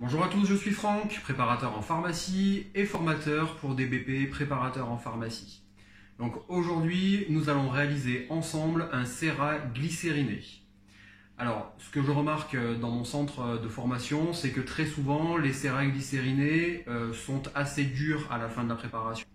Bonjour à tous, je suis Franck, préparateur en pharmacie et formateur pour DBP, préparateur en pharmacie. Donc aujourd'hui, nous allons réaliser ensemble un sérat glycériné. Alors, ce que je remarque dans mon centre de formation, c'est que très souvent, les sérats glycérinés sont assez durs à la fin de la préparation.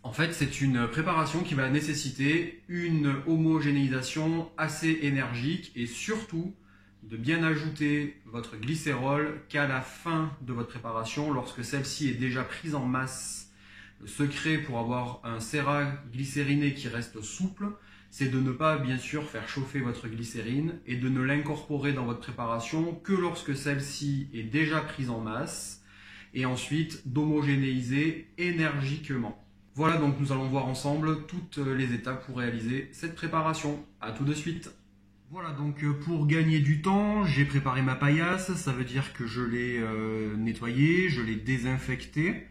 En fait, c'est une préparation qui va nécessiter une homogénéisation assez énergique et surtout de bien ajouter votre glycérol qu'à la fin de votre préparation lorsque celle-ci est déjà prise en masse. Le secret pour avoir un sérat glycériné qui reste souple, c'est de ne pas bien sûr faire chauffer votre glycérine et de ne l'incorporer dans votre préparation que lorsque celle-ci est déjà prise en masse et ensuite d'homogénéiser énergiquement. Voilà, donc nous allons voir ensemble toutes les étapes pour réaliser cette préparation. A tout de suite. Voilà, donc pour gagner du temps, j'ai préparé ma paillasse, ça veut dire que je l'ai nettoyée, je l'ai désinfectée.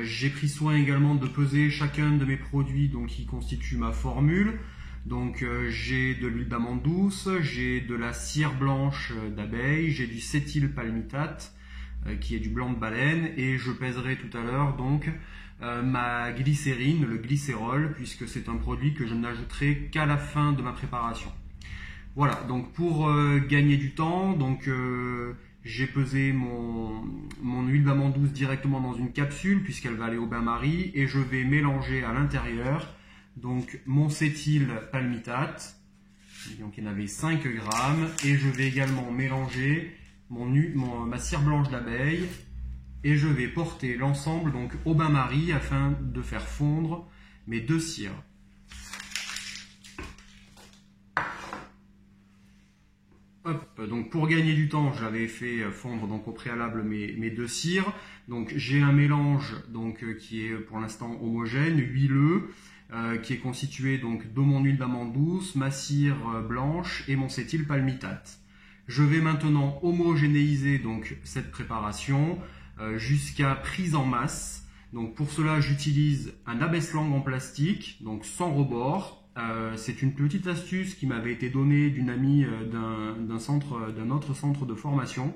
J'ai pris soin également de peser chacun de mes produits donc, qui constituent ma formule. Donc j'ai de l'huile d'amande douce, j'ai de la cire blanche d'abeille, j'ai du cétylpalmitate qui est du blanc de baleine et je pèserai tout à l'heure donc ma glycérine, le glycérol, puisque c'est un produit que je n'ajouterai qu'à la fin de ma préparation. Voilà, donc pour gagner du temps, donc j'ai pesé mon huile d'amande douce directement dans une capsule puisqu'elle va aller au bain-marie et je vais mélanger à l'intérieur donc mon cétylpalmitate, donc il y en avait 5 grammes et je vais également mélanger ma cire blanche d'abeille et je vais porter l'ensemble donc au bain-marie afin de faire fondre mes deux cires. Hop, donc pour gagner du temps, j'avais fait fondre donc au préalable mes deux cires. Donc j'ai un mélange donc qui est pour l'instant homogène, huileux, qui est constitué donc de mon huile d'amande douce, ma cire blanche et mon cétylpalmitate. Je vais maintenant homogénéiser donc cette préparation jusqu'à prise en masse. Donc pour cela, j'utilise un abaisse-langue en plastique, donc sans rebord. C'est une petite astuce qui m'avait été donnée d'une amie d'un autre centre de formation.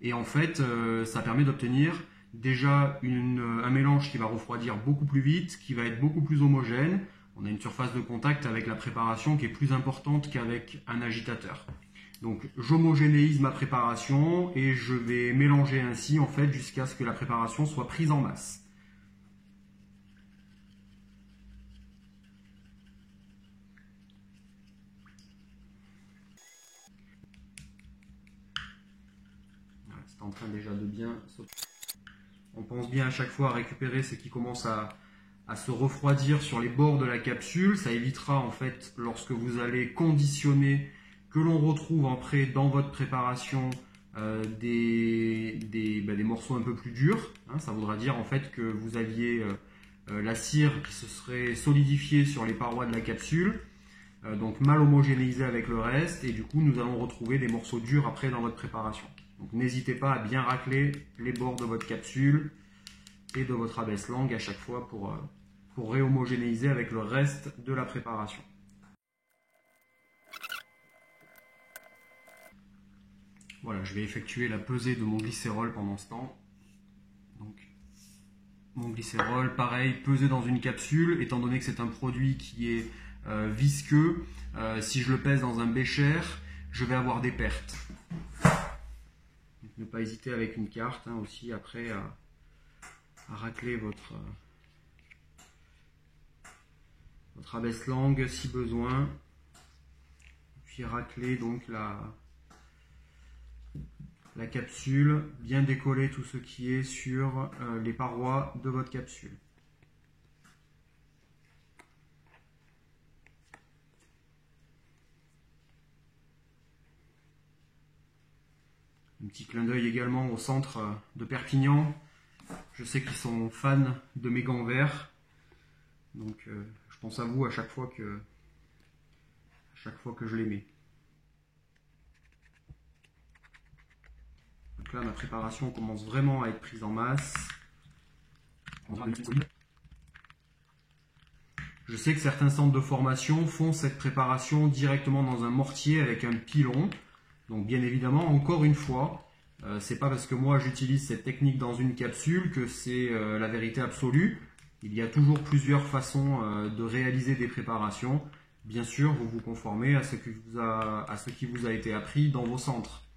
Et en fait, ça permet d'obtenir déjà un mélange qui va refroidir beaucoup plus vite, qui va être beaucoup plus homogène. On a une surface de contact avec la préparation qui est plus importante qu'avec un agitateur. Donc j'homogénéise ma préparation et je vais mélanger ainsi en fait jusqu'à ce que la préparation soit prise en masse. C'est en train déjà de bien sauter. On pense bien à chaque fois à récupérer ce qui commence à se refroidir sur les bords de la capsule. Ça évitera en fait lorsque vous allez conditionner que l'on retrouve après dans votre préparation des morceaux un peu plus durs. Ça voudra dire en fait que vous aviez la cire qui se serait solidifiée sur les parois de la capsule, donc mal homogénéisée avec le reste, et du coup nous allons retrouver des morceaux durs après dans votre préparation. Donc n'hésitez pas à bien racler les bords de votre capsule et de votre abaisse-langue à chaque fois pour réhomogénéiser avec le reste de la préparation. Voilà, je vais effectuer la pesée de mon glycérol pendant ce temps. Donc, mon glycérol, pareil, pesé dans une capsule, étant donné que c'est un produit qui est visqueux, si je le pèse dans un bécher, je vais avoir des pertes. Donc, ne pas hésiter avec une carte aussi après à racler votre abaisse-langue si besoin. Puis racler donc la capsule, bien décoller tout ce qui est sur les parois de votre capsule. Un petit clin d'œil également au centre de Perpignan. Je sais qu'ils sont fans de mes gants verts. Donc je pense à vous à chaque fois que je les mets. Donc là, ma préparation commence vraiment à être prise en masse. Je sais que certains centres de formation font cette préparation directement dans un mortier avec un pilon. Donc bien évidemment, encore une fois, C'est pas parce que moi j'utilise cette technique dans une capsule que c'est la vérité absolue. Il y a toujours plusieurs façons de réaliser des préparations. Bien sûr, vous vous conformez à ce qui vous a été appris dans vos centres.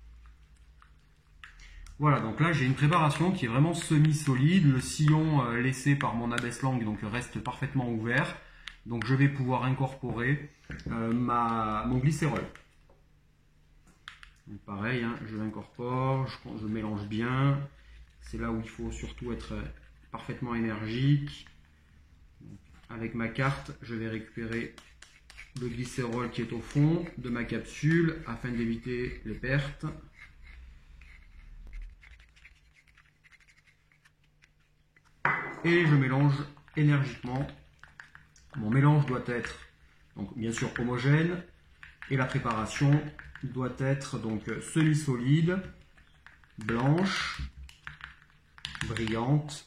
Voilà, donc là j'ai une préparation qui est vraiment semi-solide. Le sillon laissé par mon abaisse-langue donc reste parfaitement ouvert. Donc je vais pouvoir incorporer mon glycérol. Donc pareil, hein, je l'incorpore, je mélange bien. C'est là où il faut surtout être parfaitement énergique. Donc, avec ma carte, je vais récupérer le glycérol qui est au fond de ma capsule afin d'éviter les pertes. Et je mélange énergiquement. Mon mélange doit être donc bien sûr homogène et la préparation doit être donc semi-solide, blanche, brillante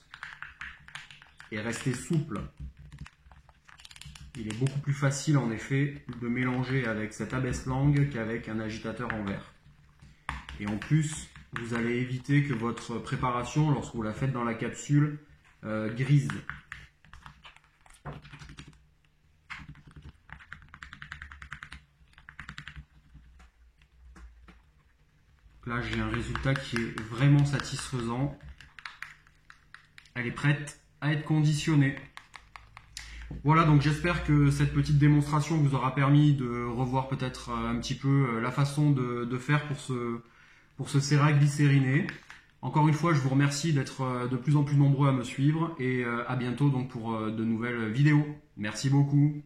et rester souple. Il est beaucoup plus facile en effet de mélanger avec cette abaisse-langue qu'avec un agitateur en verre. Et en plus, vous allez éviter que votre préparation, lorsque vous la faites dans la capsule, grise. Là, j'ai un résultat qui est vraiment satisfaisant. Elle est prête à être conditionnée. Voilà, donc j'espère que cette petite démonstration vous aura permis de revoir peut-être un petit peu la façon de faire pour ce sérat glycériné. Encore une fois, je vous remercie d'être de plus en plus nombreux à me suivre et à bientôt donc pour de nouvelles vidéos. Merci beaucoup.